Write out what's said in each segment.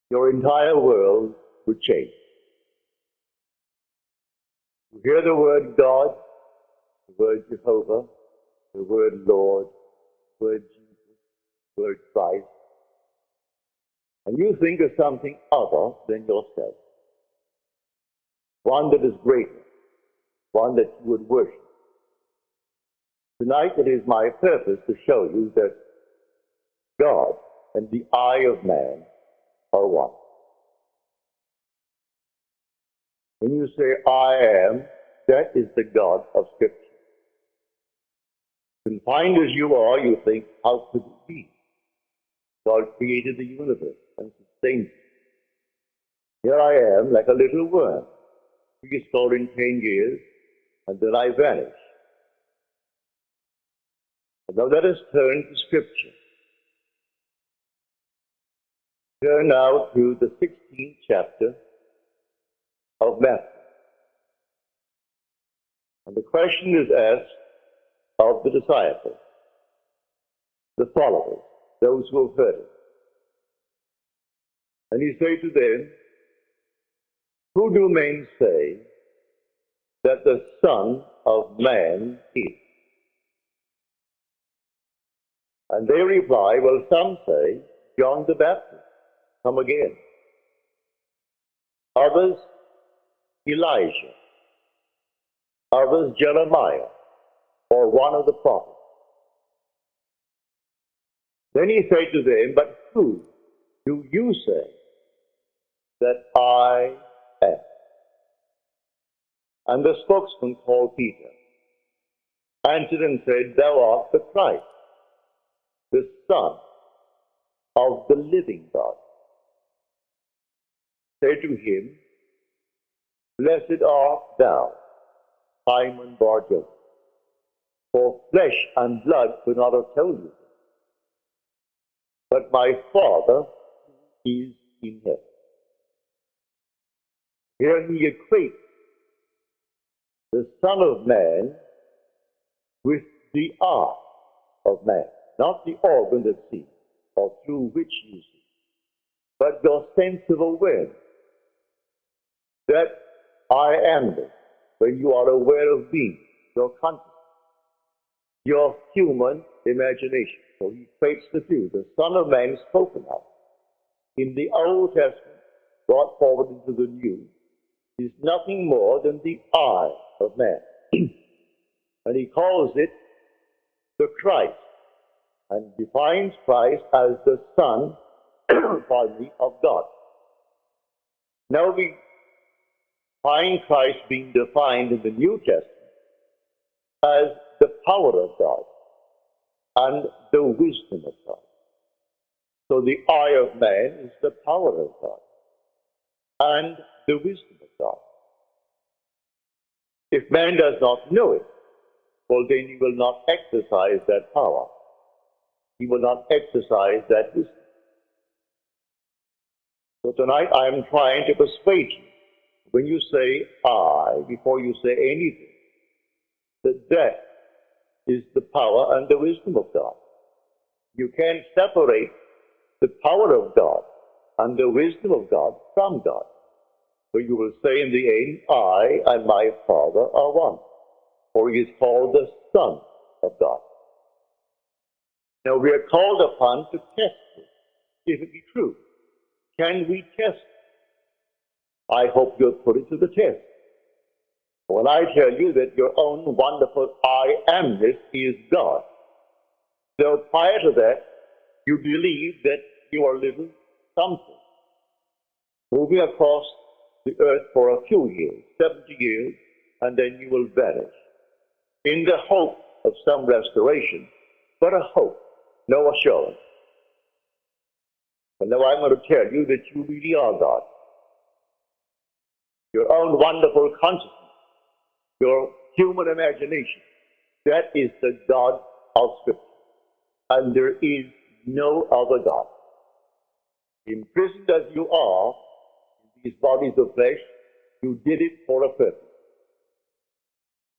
your entire world would change. You hear the word God, the word Jehovah, the word Lord, the word Jesus, the word Christ, and you think of something other than yourself, one that is greater, one that you would worship. Tonight it is my purpose to show you that God and the eye of man are one. When you say, I am, that is the God of Scripture. Confined as you are, you think, how could it be? God created the universe and sustained it. Here I am, like a little worm, restored in 10 years, and then I vanish. And now let us turn to Scripture. Turn now to the 16th chapter of Matthew. And the question is asked of the disciples, the followers, those who have heard it. And he said to them, who do men say that the Son of Man is? And they reply, well, some say John the Baptist, come again. Others, Elijah. Others, Jeremiah, or one of the prophets. Then he said to them, but who do you say that I am? And the spokesman called Peter answered and said, thou art the Christ, the Son of the living God. Said to him, blessed art thou, Simon Bar-Jonah, for flesh and blood could not have told you, but my Father is in heaven. Here he equates the Son of Man with the eye of man, not the organ that sees or through which you see, but your sense of awareness that I am this, when you are aware of being, your consciousness, your human imagination. So he equates the two. The Son of Man is spoken of in the Old Testament, brought forward into the New, is nothing more than the eye of man. And he calls it the Christ, and defines Christ as the Son, pardon me, of God. Now we find Christ being defined in the New Testament as the power of God and the wisdom of God. So the eye of man is the power of God and the wisdom of God. If man does not know it, well, then he will not exercise that power. He will not exercise that wisdom. So tonight I am trying to persuade you, when you say I, before you say anything, that is the power and the wisdom of God. You can't separate the power of God and the wisdom of God from God. So you will say in the end, I and my Father are one. For he is called the Son of God. Now we are called upon to test this, if it be true. Can we test it? I hope you'll put it to the test. When I tell you that your own wonderful I amness is God, so prior to that, you believe that you are little something, moving across the earth for a few years, 70 years, and then you will vanish, in the hope of some restoration, but a hope, no assurance. And now I'm going to tell you that you really are God. Your own wonderful consciousness, your human imagination, that is the God of Scripture. And there is no other God. Imprisoned as you are in these bodies of flesh, you did it for a purpose.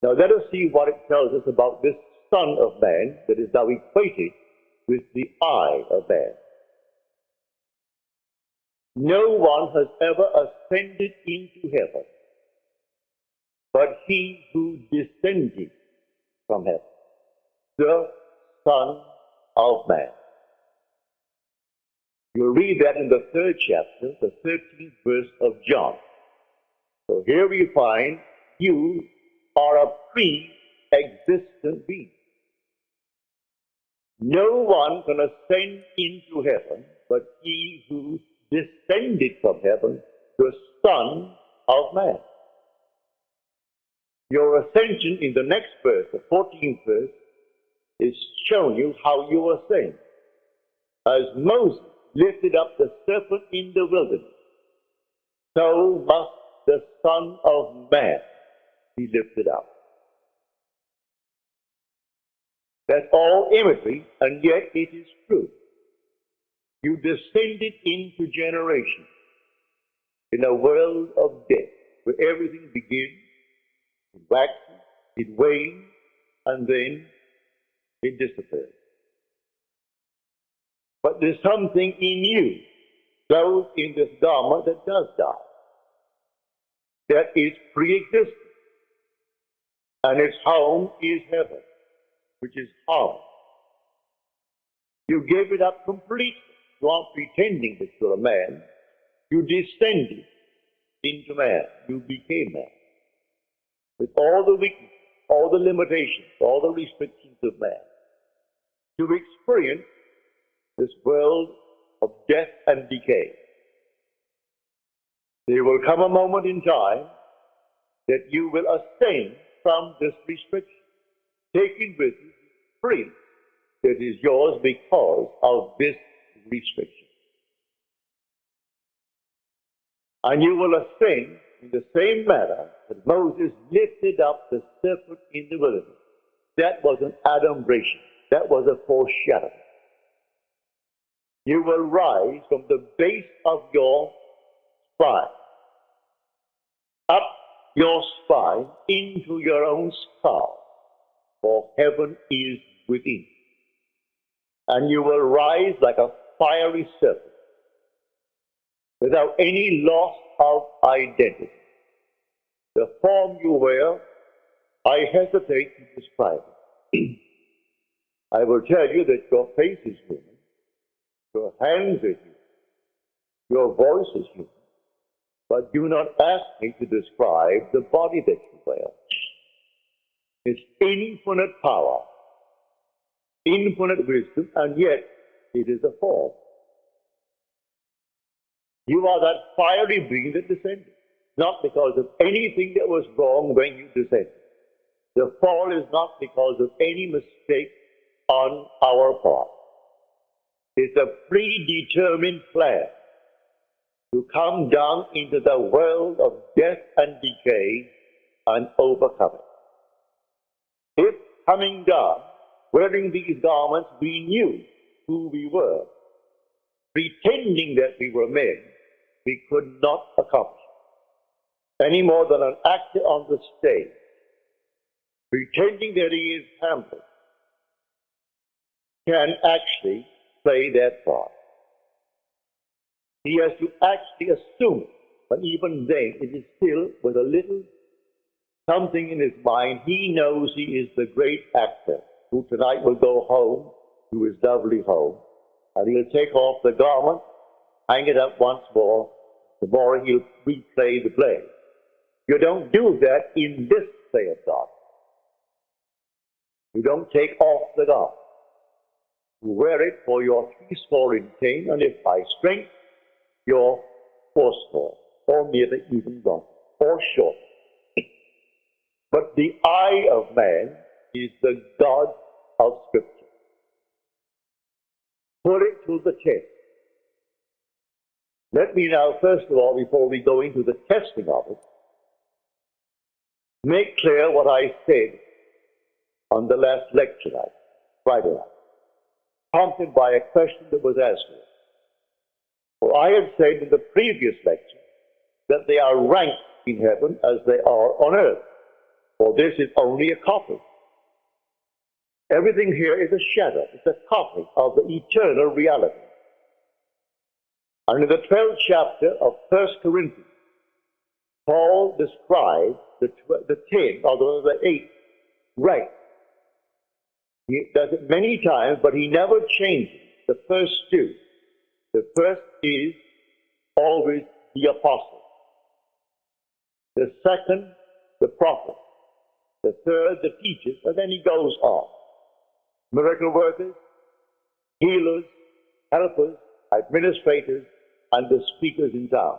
Now let us see what it tells us about this Son of Man that is now equated with the eye of man. no one has ever ascended into heaven but he who descended from heaven, the Son of Man. You'll read that in the 3rd chapter, the 13th verse of John. So here we find you are a pre-existent being. No one can ascend into heaven but he who descended from heaven, the Son of Man. Your ascension in the next verse, the 14th verse, is showing you how you ascend. As Moses lifted up the serpent in the wilderness, so must the Son of Man be lifted up. That's all imagery, and yet it is true. You descended into generation in a world of death, where everything begins, it waxes, it wanes, and then it disappears. But there's something in you, clothed in this garment that does die, that is pre-existent, and its home is heaven, which is harmony. You gave it up completely. You aren't pretending that you're a man. You descended into man. You became man. With all the weaknesses, all the limitations, all the restrictions of man. To experience this world of death and decay. There will come a moment in time that you will ascend from this restriction, taking with you the free that is yours because of this restriction. And you will ascend in the same manner that Moses lifted up the serpent in the wilderness. That was an adumbration. That was a foreshadowing. You will rise from the base of your spine, up your spine into your own skull, for heaven is within. And you will rise like a fiery serpent, without any loss of identity. The form you wear, I hesitate to describe it. I will tell you that your face is human, your hands are human, your voice is human, but do not ask me to describe the body that you wear. It's infinite power, infinite wisdom, and yet it is a form. You are that fiery being that descended, not because of anything that was wrong when you descended. The fall is not because of any mistake on our part. It's a predetermined plan to come down into the world of death and decay and overcome it. If coming down, wearing these garments, we knew who we were, pretending that we were men, we could not accomplish it. Any more than an actor on the stage, pretending that he is Hamlet, can actually play that part. He has to actually assume it, but even then it is still with a little something in his mind. He knows he is the great actor who tonight will go home to his lovely home, and he'll take off the garment, hang it up once more. Tomorrow he'll replay the play. You don't do that in this play of God. You don't take off the garment. You wear it for your threescore in 10, and if by strength, your fourscore, or nearly even one, or short. But the eye of man is the God of Scripture. Put it to the test. Let me now, first of all, before we go into the testing of it, make clear what I said on the last lecture night, Friday night, prompted by a question that was asked me. For I had said in the previous lecture that they are ranked in heaven as they are on earth, for this is only a copy. Everything here is a shadow, it's a copy of the eternal reality. And in the 12th chapter of 1 Corinthians, Paul describes the 10th, although the 8th, right. He does it many times, but he never changes the first two. The first is always the apostle. The second, the prophet. The third, the teachers, and then he goes on. Miracle workers, healers, helpers, administrators, and the speakers in town.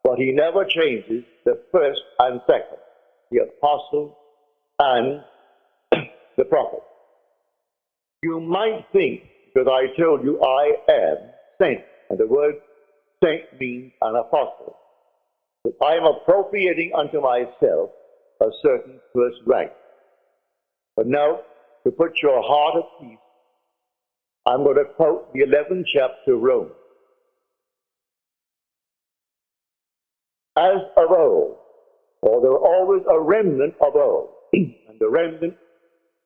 But he never changes the first and second, the apostle and the prophet. You might think, because I told you I am sent, and the word sent means an apostle, that I am appropriating unto myself a certain first rank. But now, to put your heart at peace, I'm going to quote the 11th chapter of Romans. As of old, or there are always a remnant of old, and the remnant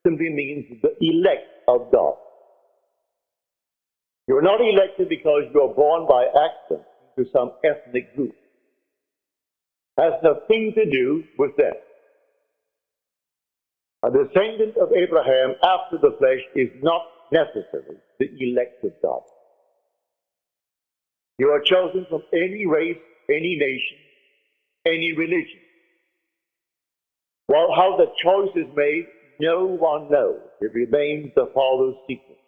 simply means the elect of God. You're not elected because you're born by accident into some ethnic group. Has nothing to do with them. A descendant of Abraham after the flesh is not necessarily the elect of God. You are chosen from any race, any nation, any religion. Well, how the choice is made, no one knows. It remains the Father's secret.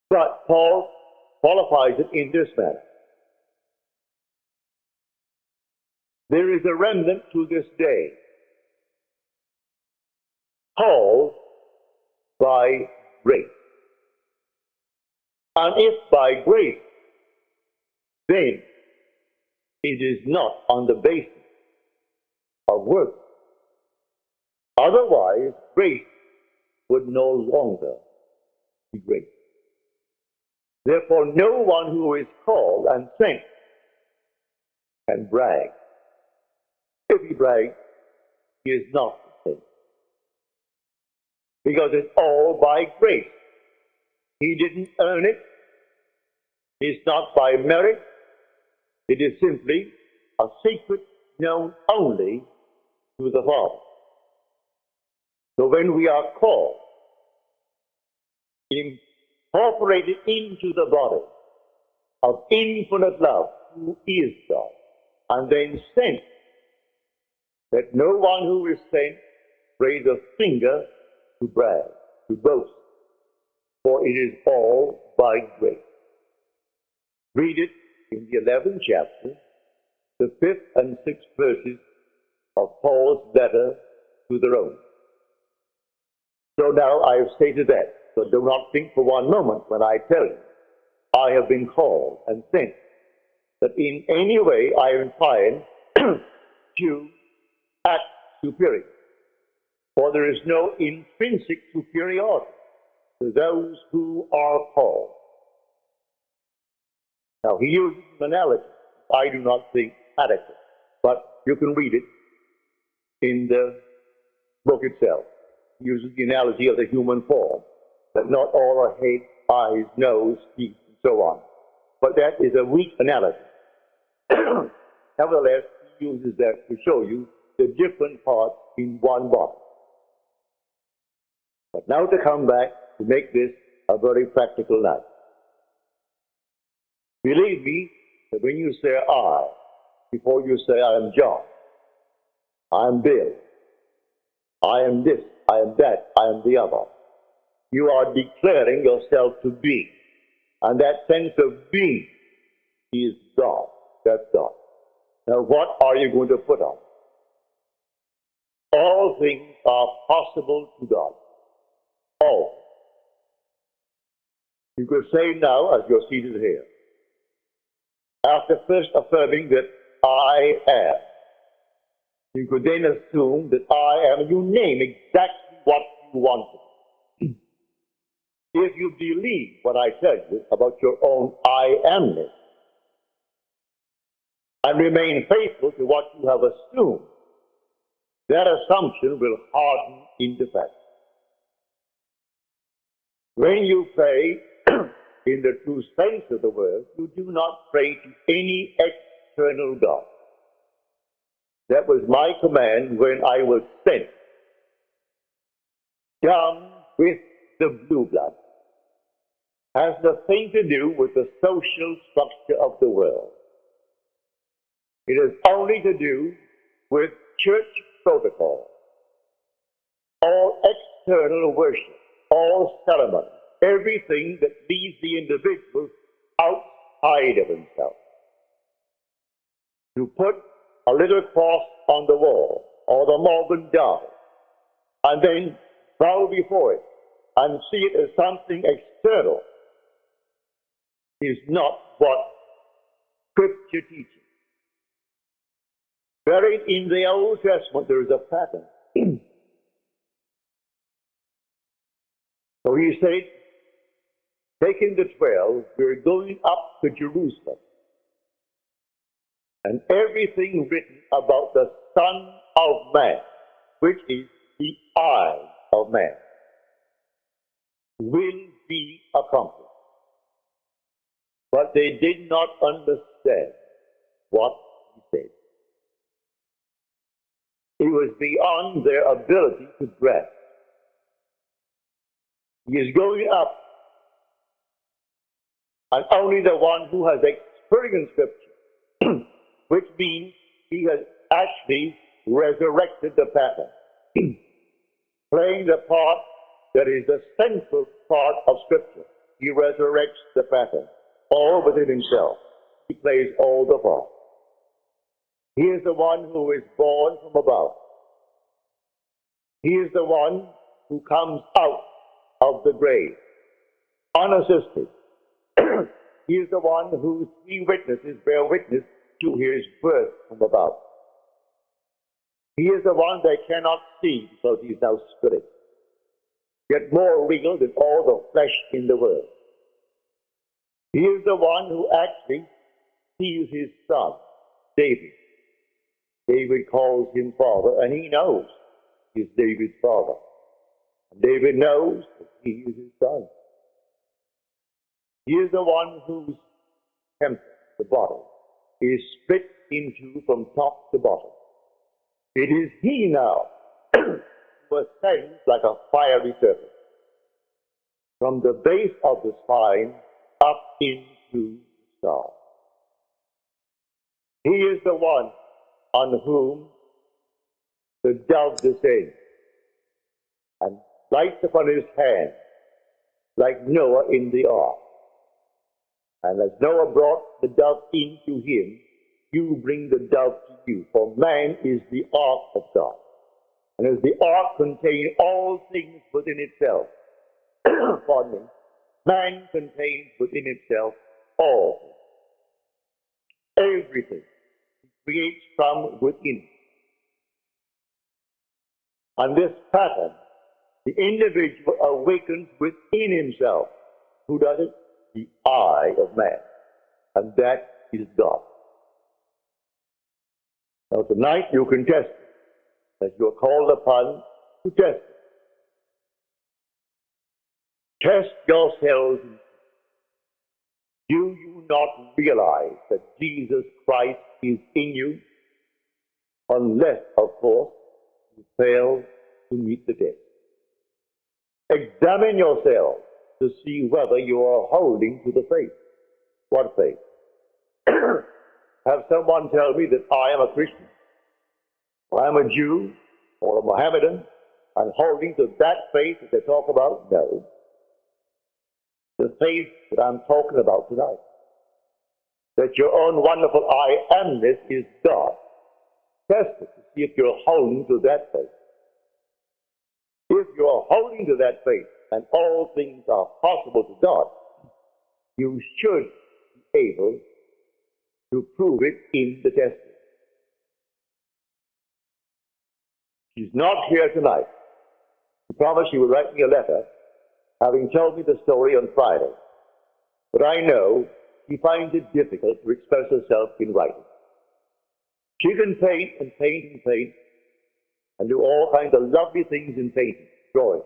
But Paul qualifies it in this manner. There is a remnant to this day, called by grace. And if by grace, then it is not on the basis of works. Otherwise, grace would no longer be grace. Therefore, no one who is called and sent can brag. If he brags, he is not sent. Because it's all by grace. He didn't earn it. It's not by merit. It is simply a secret known only to the Father. So when we are called, incorporated into the body of infinite love, who is God, and then sent, that no one who is sent raise a finger to brag, to boast, for it is all by grace. Read it in the 11th chapter, the 5th and 6th verses of Paul's letter to the Romans. So now I have stated that. So do not think for one moment when I tell you I have been called and sent that in any way I am trying to act superior. For there is no intrinsic superiority to those who are called. Now he uses an analogy I do not think adequate, but you can read it in the book itself. He uses the analogy of the human form, that not all are head, eyes, nose, teeth, and so on. But that is a weak analogy. Nevertheless, he uses that to show you the different parts in one body. But now to come back to make this a very practical night. Believe me, that when you say I, before you say I am John, I am Bill, I am this, I am that, I am the other, you are declaring yourself to be. And that sense of being is God. That's God. Now what are you going to put on? All things are possible to God. All. You could say now, as you're seated here, after first affirming that I am, you could then assume that I am, you name exactly what you want. If you believe what I tell you about your own I amness and remain faithful to what you have assumed, that assumption will harden into fact. When you say, in the true sense of the word, you do not pray to any external God. That was my command when I was sent down with the blue blood. Has nothing to do with the social structure of the world. It has only to do with church protocol. All external worship, all ceremony, everything that leaves the individual outside of himself. You put a little cross on the wall or the Morgan dial and then bow before it and see it as something external is not what Scripture teaches. Buried in the Old Testament, there is a pattern. So he said, taking the 12, we're going up to Jerusalem. And everything written about the Son of Man, which is the eye of man, will be accomplished. But they did not understand what he said. It was beyond their ability to grasp. He is going up, and only the one who has experienced Scripture, which means he has actually resurrected the pattern, playing the part that is the central part of Scripture. He resurrects the pattern, all within himself. He plays all the parts. He is the one who is born from above. He is the one who comes out of the grave, unassisted. He is the one whose three witnesses bear witness to his birth from above. He is the one they cannot see because he is now spirit, yet more real than all the flesh in the world. He is the one who actually sees his son, David. David calls him father, and he knows he's David's father. And David knows that he is his son. He is the one whose temple, the body, is split into from top to bottom. It is he now who ascends like a fiery serpent from the base of the spine up into the stars. He is the one on whom the dove descends and lights upon his hand like Noah in the ark. And as Noah brought the dove into him, you bring the dove to you. For man is the ark of God. And as the ark contains all things within itself, pardon me, man contains within itself all things. Everything he creates from within. And this pattern, the individual awakens within himself. Who does it? The eye of man. And that is God. Now tonight you can test it, as you are called upon to test it. Test yourselves. Do you not realize that Jesus Christ is in you? Unless, of course, you fail to meet the test. Examine yourselves to see whether you are holding to the faith. What faith? Have someone tell me that I am a Christian, or I'm a Jew, or a Mohammedan, and holding to that faith that they talk about? No. The faith that I'm talking about tonight. That your own wonderful I amness is God. Test it to see if you're holding to that faith. If you're holding to that faith, and all things are possible to God, you should be able to prove it in the testing. She's not here tonight. She promised she would write me a letter, having told me the story on Friday. But I know she finds it difficult to express herself in writing. She can paint and paint and paint and do all kinds of lovely things in painting, drawing.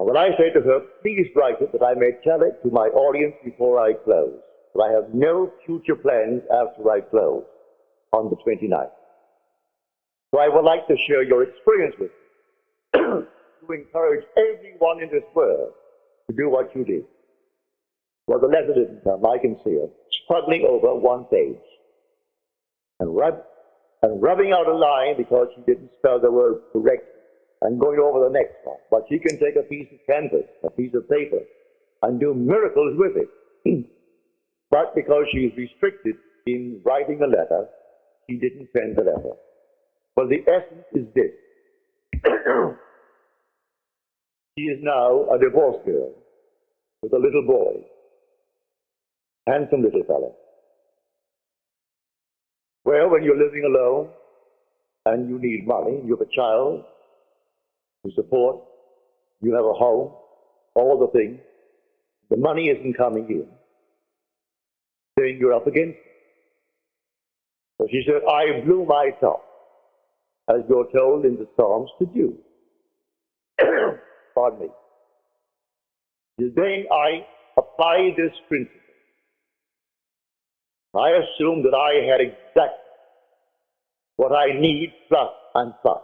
And when I say to her, please write it that I may tell it to my audience before I close, that I have no future plans after I close on the 29th. So I would like to share your experience with you, to encourage everyone in this world to do what you did. Well, the letter didn't come. I can see her struggling over one page and rubbing out a line because she didn't spell the word correctly and going over the next one. But she can take a piece of canvas, a piece of paper, and do miracles with it. But because she is restricted in writing a letter, she didn't send the letter. But the essence is this. She is now a divorced girl with a little boy, handsome little fellow. Well, when you're living alone and you need money, you have a child to support, you have a home, all the things, the money isn't coming in, then you're up against it. So she said, I blew my top, as you're told in the Psalms to do. Pardon me. Then I applied this principle. I assumed that I had exactly what I need, plus and plus.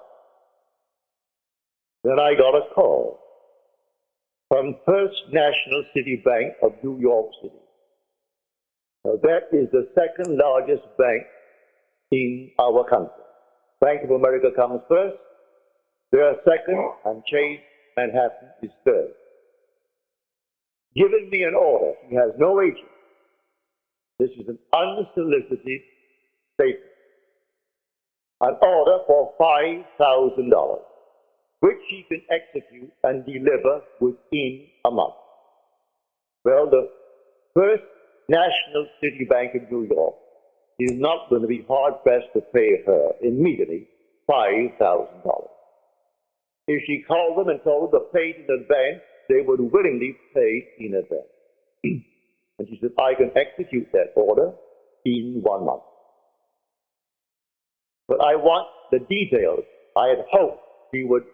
Then I got a call from First National City Bank of New York City. Now that is the second largest bank in our country. Bank of America comes first, they are second, and Chase Manhattan is third. Giving me an order. He has no agent. This is an unsolicited statement. An order for $5,000, which he can execute and deliver within a month. Well, the First National City Bank of New York is not going to be hard-pressed to pay her immediately $5,000. If she called them and told them to pay it in advance, they would willingly pay in advance. And she said, I can execute that order in 1 month. But I want the details. I had hoped she would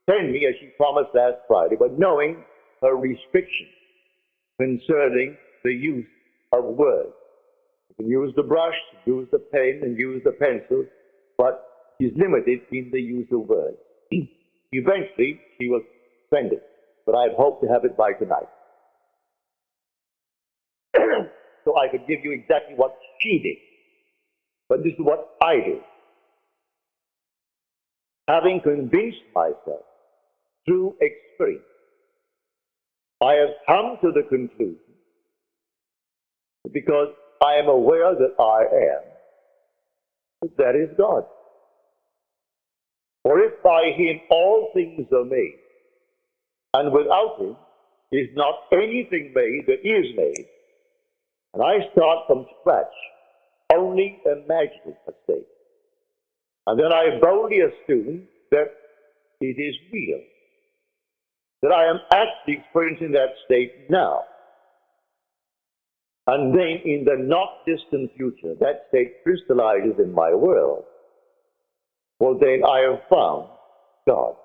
send me, as she promised last Friday, but knowing her restriction concerning the use of words. You can use the brush, use the pen, and use the pencil, but she's limited in the use of words. Eventually, she will send it, but I hope to have it by tonight. So I could give you exactly what she did. But this is what I did. Having convinced myself through experience, I have come to the conclusion, because I am aware that I am, that is God. For if by him all things are made, and without him is not anything made that is made, and I start from scratch, only imagining a state, and then I boldly assume that it is real, that I am actually experiencing that state now. And then in the not distant future, that state crystallizes in my world. Well, then I have found God.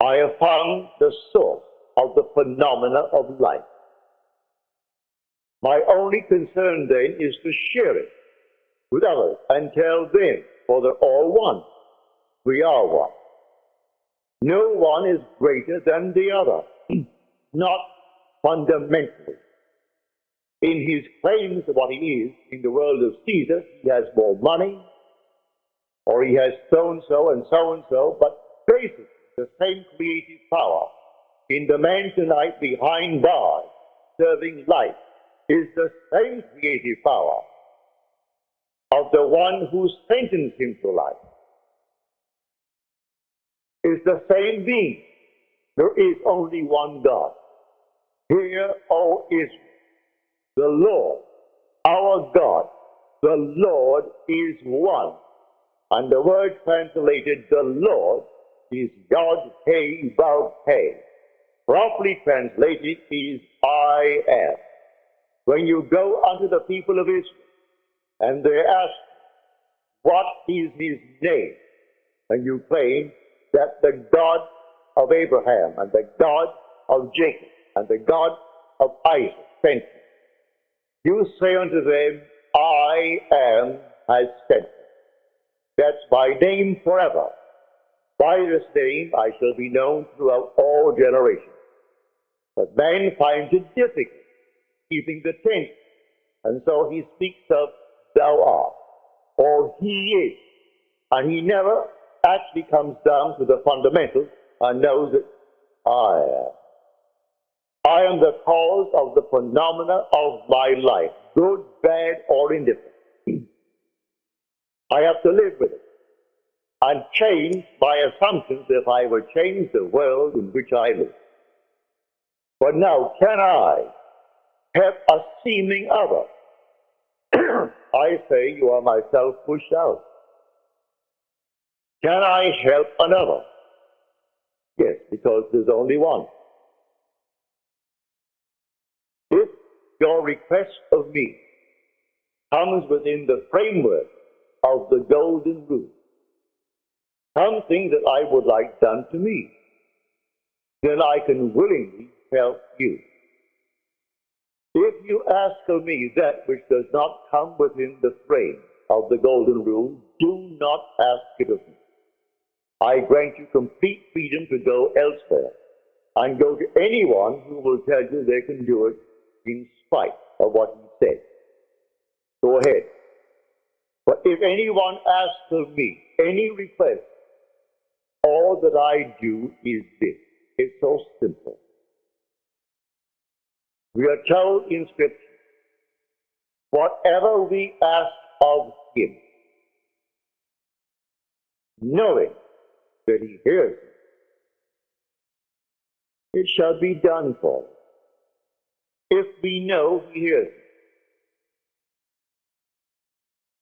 I have found the source of the phenomena of life. My only concern then is to share it with others and tell them, for they're all one. We are one. No one is greater than the other, not fundamentally. In his claims of what he is in the world of Caesar, he has more money, or he has so-and-so and so-and-so, but basically the same creative power in the man tonight behind bars serving life is the same creative power of the one who sentenced him to life. Is the same being. There is only one God. Hear, O Israel, the Lord, our God, the Lord is one. And the word translated, the Lord, is Yod He Vav He. Properly translated is I am. When you go unto the people of Israel, and they ask, what is his name? And you claim that the God of Abraham and the God of Jacob and the God of Isaac sent me. You say unto them, I am has sent me. That's my name forever. By this name I shall be known throughout all generations. But man finds it difficult keeping the tense, and so he speaks of thou art, or he is, and he never actually comes down to the fundamentals and knows that I am. I am the cause of the phenomena of my life, good, bad, or indifferent. I have to live with it and change my assumptions if I would change the world in which I live. But now, can I help a seeming other? I say you are myself pushed out. Can I help another? Yes, because there's only one. If your request of me comes within the framework of the golden rule, something that I would like done to me, then I can willingly help you. If you ask of me that which does not come within the frame of the golden rule, do not ask it of me. I grant you complete freedom to go elsewhere and go to anyone who will tell you they can do it in spite of what he said. Go ahead. But if anyone asks of me any request, all that I do is this. It's so simple. We are told in Scripture, whatever we ask of him, knowing that he hears it shall be done for us. If we know he hears it.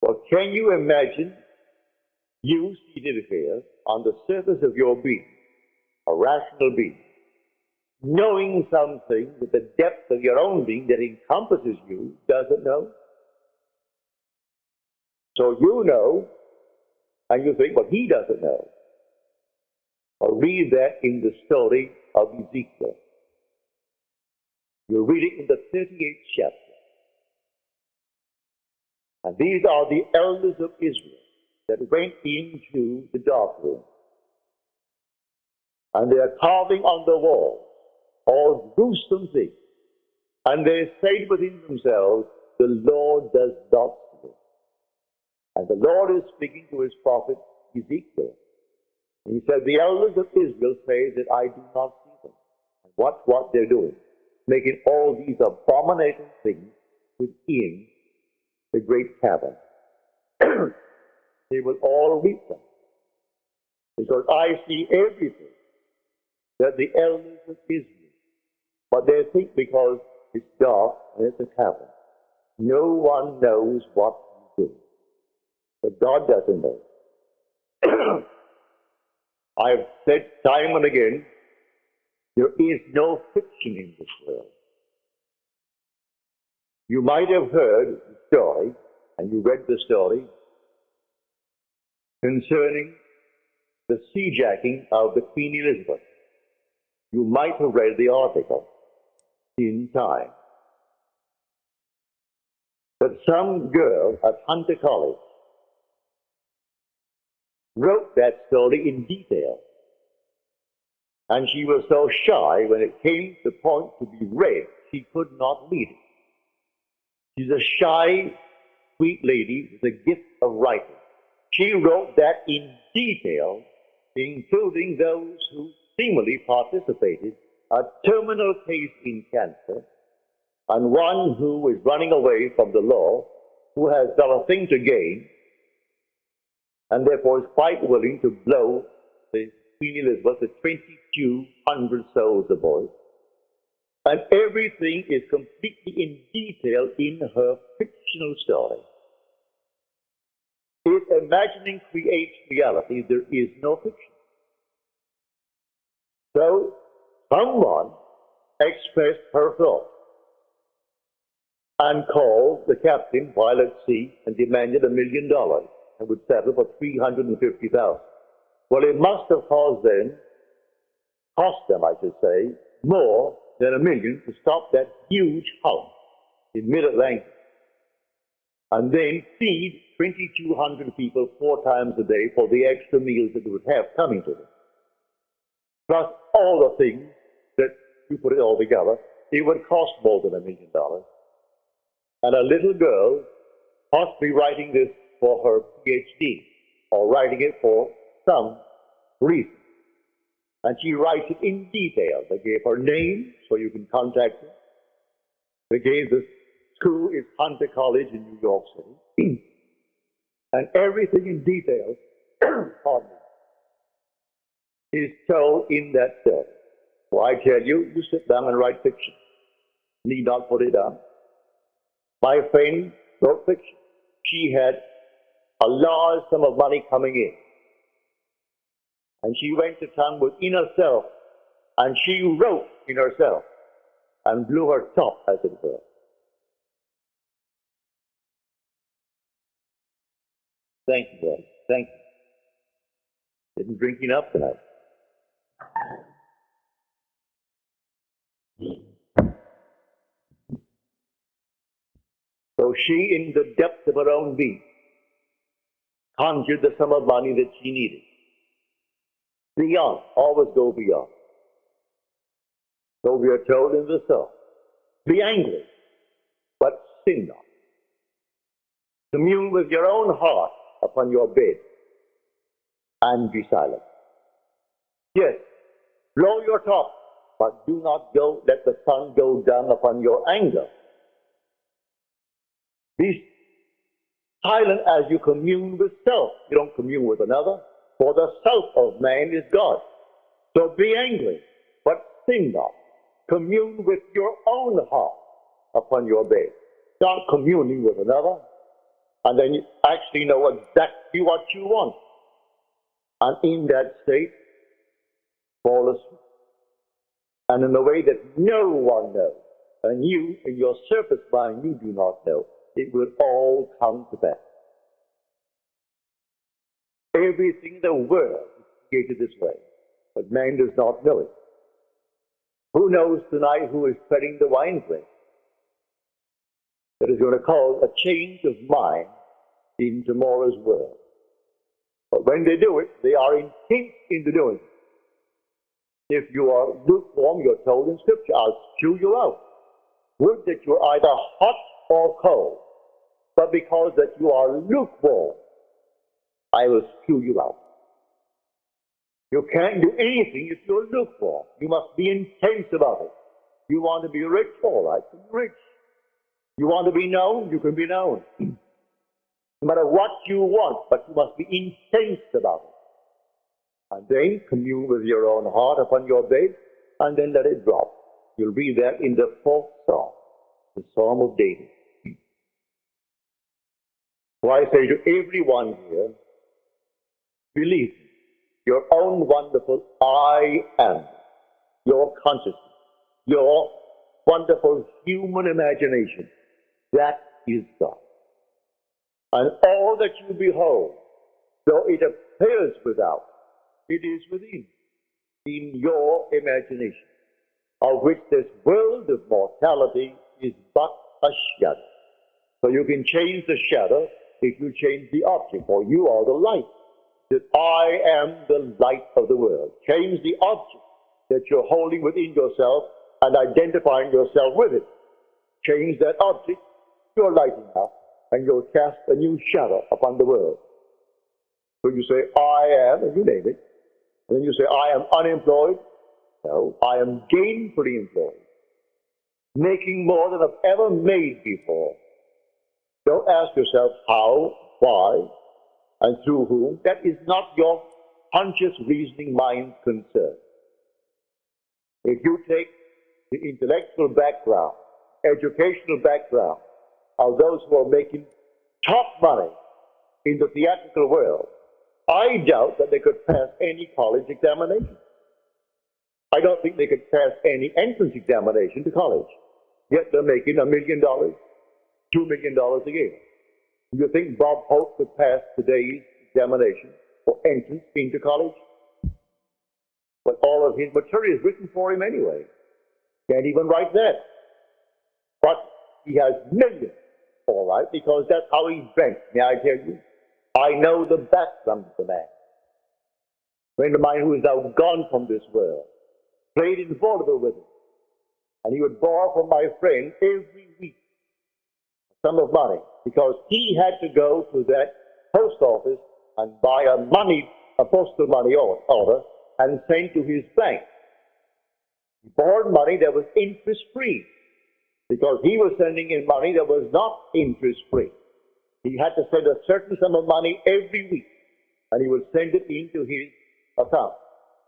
Well, can you imagine you seated here on the surface of your being, a rational being, knowing something that the depth of your own being that encompasses you doesn't know? So you know, and you think, well, he doesn't know. Or read that in the story of Ezekiel. You read it in the 38th chapter. And these are the elders of Israel that went into the dark room. And they are carving on the wall all gruesome things. And they say within themselves, the Lord does not see it. And the Lord is speaking to his prophet Ezekiel. And he said, the elders of Israel say that I do not see them. And watch what they're doing, making all these abominable things within the great cavern. They will all reap them. Because I see everything that the elders of Israel, but they think because it's dark and it's a cavern, no one knows what he's doing. But God doesn't know. I've said time and again, there is no fiction in this world. You might have heard the story, and you read the story, concerning the seajacking of the Queen Elizabeth. You might have read the article in Time. But some girl at Hunter College wrote that story in detail. And she was so shy when it came to the point to be read, she could not read it. She's a shy, sweet lady with a gift of writing. She wrote that in detail, including those who seemingly participated, a terminal case in cancer, and one who is running away from the law, who has nothing to gain, and therefore is quite willing to blow the Queen Elizabeth to 2,200 souls aboard. And everything is completely in detail in her fictional story. If imagining creates reality, there is no fiction. So, someone expressed her thought and called the captain while at sea and demanded $1 million and would settle for $350,000. Well, it must have caused them cost them, I should say, more than $1 million to stop that huge house in mid-Atlantic and then feed 2,200 people 4 times a day for the extra meals that they would have coming to them. Plus all the things that you put it all together, it would cost more than $1 million. And a little girl, possibly writing this for her PhD or writing it for some reason. And she writes it in detail. They gave her name so you can contact her. They gave the school is Hunter College in New York City. And everything in detail, pardon me, is told in that story. So I tell you, you sit down and write fiction. Need not put it down. My friend wrote fiction. She had a large sum of money coming in. And she went to town within herself, and she wrote in herself, and blew her top, as it were. Thank you, Ed. Thank you. Didn't drink enough tonight. So she, in the depth of her own being, conjured the sum of money that she needed. Beyond, always go beyond. So we are told in the psalm, be angry, but sin not. Commune with your own heart upon your bed and be silent. Yes, blow your top, but do not let the sun go down upon your anger. Be silent as you commune with self. You don't commune with another, for the self of man is God. So be angry, but sin not. Commune with your own heart upon your bed. Start communing with another, and then you actually know exactly what you want. And in that state, fall asleep. And in a way that no one knows, and you, in your surface mind, you do not know, it will all come to pass. Everything in the world is created this way, but man does not know it. Who knows tonight who is spreading the winepress that is going to cause a change of mind in tomorrow's world? But when they do it, they are intent into doing it. If you are lukewarm, you're told in Scripture, I'll spew you out. Would that you're either hot or cold, but because that you are lukewarm, I will spew you out. You can't do anything if you're lukewarm. You must be intense about it. You want to be rich? All right, be rich. You want to be known? You can be known. No matter what you want, but you must be intense about it. And then commune with your own heart upon your bed, and then let it drop. You'll read that in the 4th Psalm, the Psalm of David. So I say to everyone here, believe me, your own wonderful I am, your consciousness, your wonderful human imagination, that is God. And all that you behold, though it appears without, it is within, in your imagination, of which this world of mortality is but a shadow. So you can change the shadow if you change the object, for you are the light. That I am the light of the world. Change the object that you're holding within yourself and identifying yourself with it. Change that object, you're lighting up, and you'll cast a new shadow upon the world. So you say, I am, and you name it. And then you say, I am unemployed. No, I am gainfully employed. Making more than I've ever made before. Don't ask yourself how, why, and through whom. That is not your conscious reasoning mind's concern. If you take the intellectual background, educational background of those who are making top money in the theatrical world, I doubt that they could pass any college examination. I don't think they could pass any entrance examination to college. Yet they're making $1 million, $2 million a year. Do you think Bob Hope could pass today's examination for entrance into college? But all of his material is written for him anyway. Can't even write that. But he has millions, all right, because that's how he's bent. May I tell you? I know the background of the man. A friend of mine who is now gone from this world played in vaudeville with him. And he would borrow from my friend every week a sum of money because he had to go to that post office and buy a postal money order and send to his bank. He borrowed money that was interest-free because he was sending in money that was not interest-free. He had to send a certain sum of money every week, and he would send it into his account.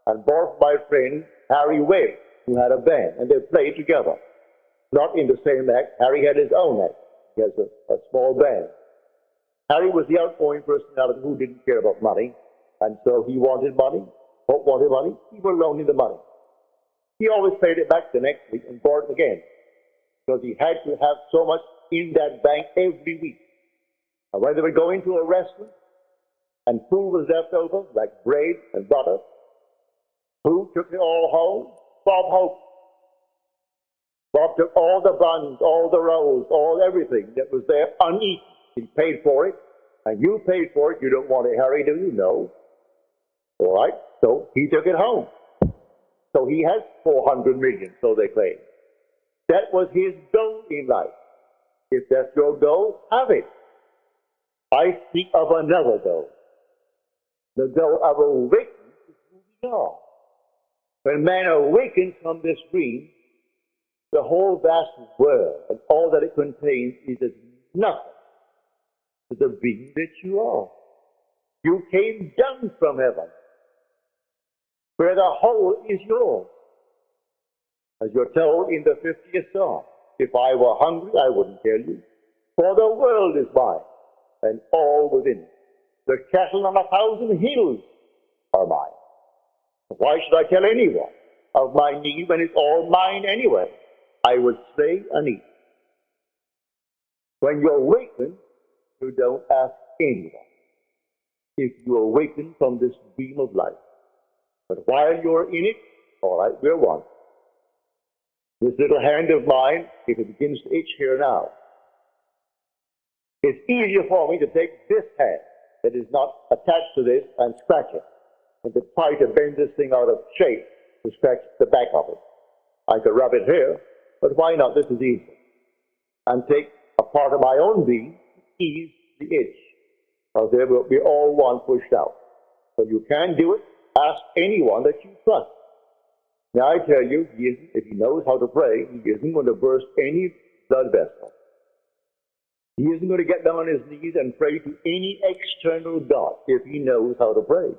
And borrowed my friend Harry Webb, who had a band, and they played together. Not in the same act. Harry had his own act. He has a small band. Harry was the outgoing personality who didn't care about money, and so he wanted money. Hope wanted money. He would loan him the money. He always paid it back the next week and borrowed it again, because he had to have so much in that bank every week. And when they would go into a restaurant, and food was left over, like bread and butter, who took it all home? Bob Hope. Bob took all the buns, all the rolls, all everything that was there uneaten. He paid for it, and you paid for it. You don't want it, Harry, do you? No. All right, so he took it home. So he has 400 million, so they claim. That was his goal in life. If that's your goal, have it. I speak of another goal. The goal of awakening to who we are. When man awakens from this dream, the whole vast world and all that it contains is as nothing to the being that you are. You came down from heaven, where the whole is yours. As you're told in the 50th Psalm, if I were hungry, I wouldn't tell you, for the world is mine, and all within it. The cattle on 1,000 hills are mine. Why should I tell anyone of my need when it's all mine anyway? I would slay and eat. When you awaken, you don't ask anyone if you awaken from this dream of life. But while you're in it, all right, we're one. This little hand of mine, if it begins to itch here now, it's easier for me to take this hand that is not attached to this and scratch it, and to try to bend this thing out of shape to scratch the back of it. I could rub it here, but why not? This is easy. And take a part of my own being to ease the itch, or there will be all one pushed out. So you can do it. Ask anyone that you trust. Now I tell you, if he knows how to pray, he isn't going to burst any blood vessel. He isn't going to get down on his knees and pray to any external God if he knows how to pray.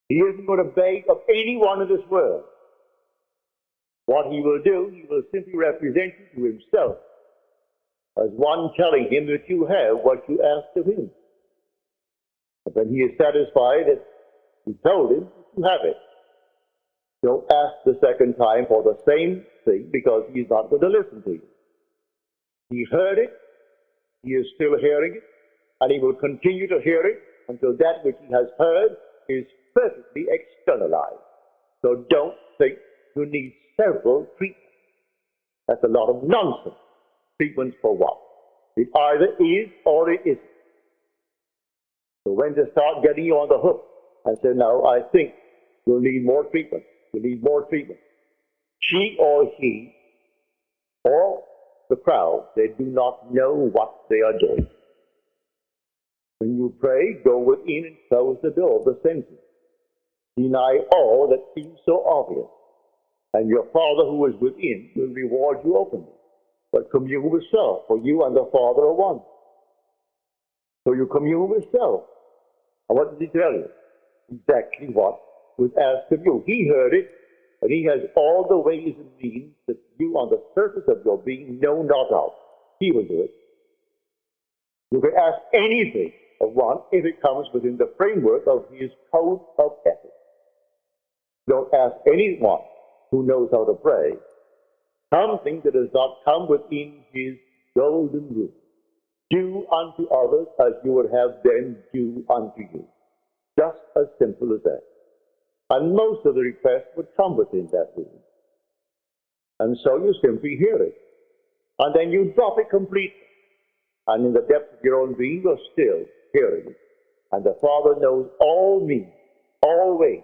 He isn't going to beg of anyone in this world. What he will do, he will simply represent you to himself as one telling him that you have what you asked of him. And when he is satisfied that you told him that you have it, don't ask the second time for the same thing because he's not going to listen to you. He heard it, he is still hearing it, and he will continue to hear it until that which he has heard is perfectly externalized. So don't think you need several treatments. That's a lot of nonsense. Treatments for what? It either is or it isn't. So when they start getting you on the hook and say, no, I think you'll need more treatment, you need more treatment. She or he or the crowd, they do not know what they are doing. When you pray, go within and close the door of the senses. Deny all that seems so obvious. And your Father who is within will reward you openly. But commune with self, for you and the Father are one. So you commune with self. And what does he tell you? Exactly what was asked of you. He heard it, and he has all the ways and means that you on the surface of your being know not of. He will do it. You can ask anything of one if it comes within the framework of his code of ethics. Don't ask anyone who knows how to pray something that does not come within his golden rule. Do unto others as you would have them do unto you. Just as simple as that. And most of the requests would come within that room. And so you simply hear it. And then you drop it completely. And in the depths of your own being, you're still hearing it. And the Father knows all means, all ways.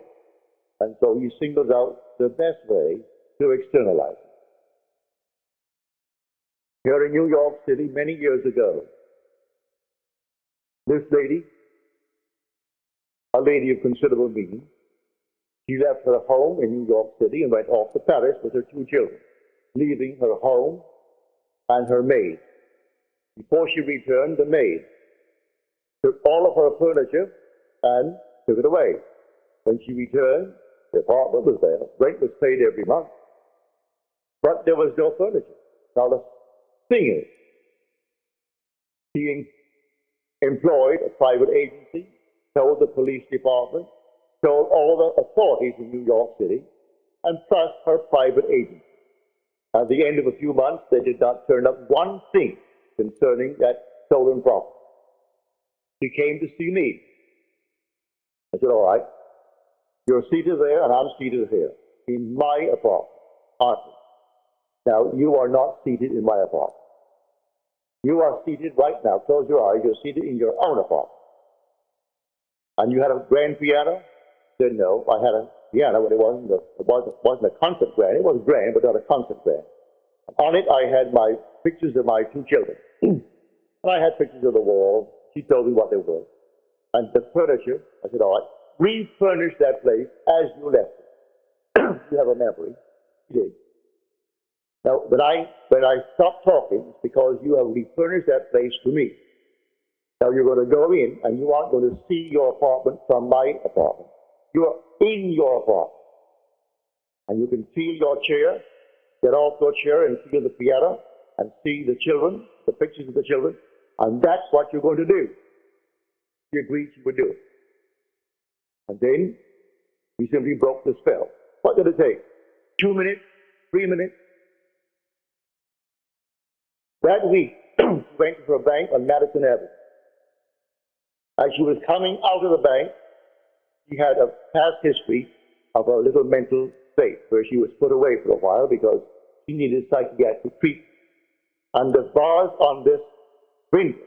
And so he singles out the best way to externalize it. Here in New York City, many years ago, this lady, a lady of considerable means, she left her home in New York City and went off to Paris with her 2 children, leaving her home and her maid. Before she returned, the maid took all of her furniture and took it away. When she returned, the apartment was there. Rent was paid every month. But there was no furniture. Now the thing is, she employed a private agency, told the police department, told all the authorities in New York City, and plus her private agency. At the end of a few months, they did not turn up one thing concerning that stolen property. She came to see me. I said, all right, you're seated there and I'm seated here in my apartment, aren't you? Now, you are not seated in my apartment. You are seated right now. Close your eyes. You're seated in your own apartment. And you had a grand piano? I said, no, I had a piano, but it wasn't a concert grand. It was grand, but not a concert grand. On it, I had my pictures of my 2 children. And I had pictures of the wall. She told me what they were. And the furniture, I said, all right, refurnish that place as you left it. You have a memory. She did. Now, when I stopped talking, it's because you have refurnished that place to me. Now you're going to go in and you aren't going to see your apartment from my apartment. You're in your apartment. And you can feel your chair, get off your chair and feel the piano and see the children, the pictures of the children, and that's what you're going to do. She agreed she would do it. And then we simply broke the spell. What did it take? 2 minutes? 3 minutes? That week, she went to her bank on Madison Avenue. As she was coming out of the bank, she had a past history of a little mental state where she was put away for a while because she needed psychiatric treatment. And the bars on this window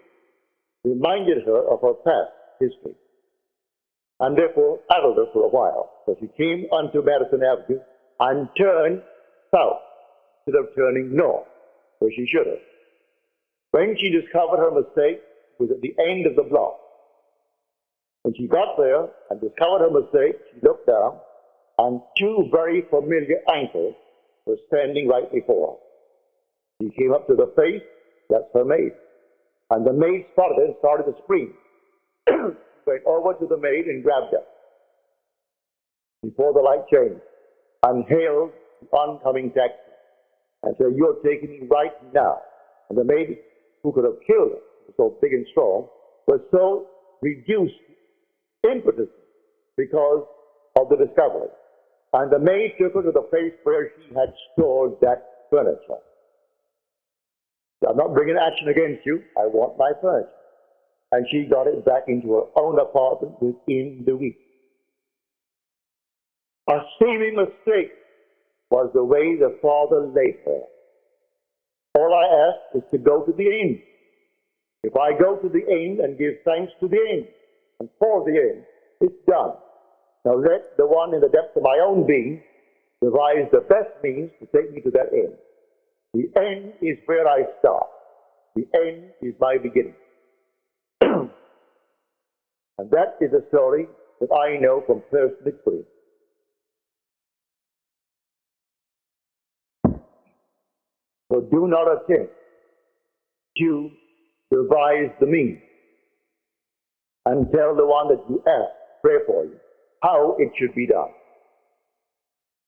reminded her of her past history and therefore addled her for a while. So she came onto Madison Avenue and turned south instead of turning north, where she should have. When she discovered her mistake, it was at the end of the block. When she got there and discovered her mistake, she looked down, and 2 very familiar ankles were standing right before her. She came up to the face, that's her maid. And the maid spotted her and started to scream. She went over to the maid and grabbed her before the light changed and hailed the oncoming taxi and said, you're taking me right now. And the maid, who could have killed her, was so big and strong, was so reduced impotent because of the discovery. And the maid took her to the place where she had stored that furniture. I'm not bringing action against you. I want my furniture. And she got it back into her own apartment within the week. A seeming mistake was the way the Father laid her. All I ask is to go to the end. If I go to the end and give thanks to the end, and for the end, it's done. Now let the one in the depths of my own being devise the best means to take me to that end. The end is where I start. The end is my beginning. And that is a story that I know from personal experience. So do not attempt to devise the means and tell the one that you ask, pray for you, how it should be done.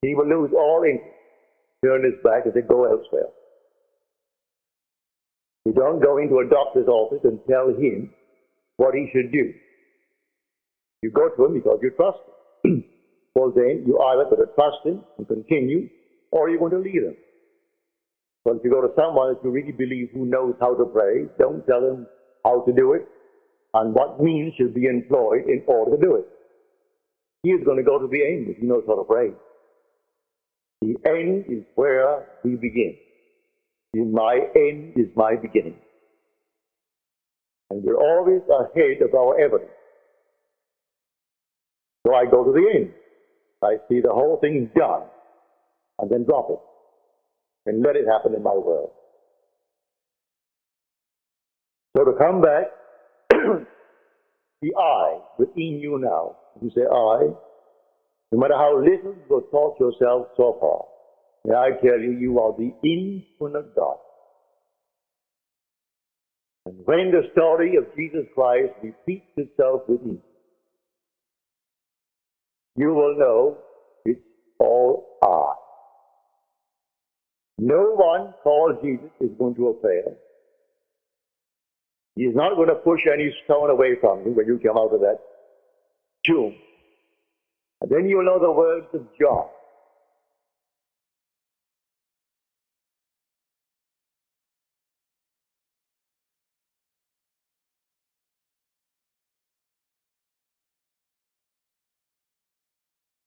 He will lose all interest, turn his back and say, go elsewhere. You don't go into a doctor's office and tell him what he should do. You go to him because you trust him. Well, then you either got to trust him and continue, or you're going to leave him. But if you go to someone that you really believe who knows how to pray, don't tell him how to do it and what means should be employed in order to do it. He is going to go to the end if he knows how to pray. The end is where we begin. In my end is my beginning. And we're always ahead of our evidence. So I go to the end. I see the whole thing done, and then drop it, and let it happen in my world. So to come back, the I within you now, you say I, no matter how little you have taught yourself so far, may I tell you, you are the infinite God. And when the story of Jesus Christ repeats itself within you will know it's all I. No one called Jesus is going to fail. He is not going to push any stone away from you when you come out of that tomb. And then you'll know the words of John.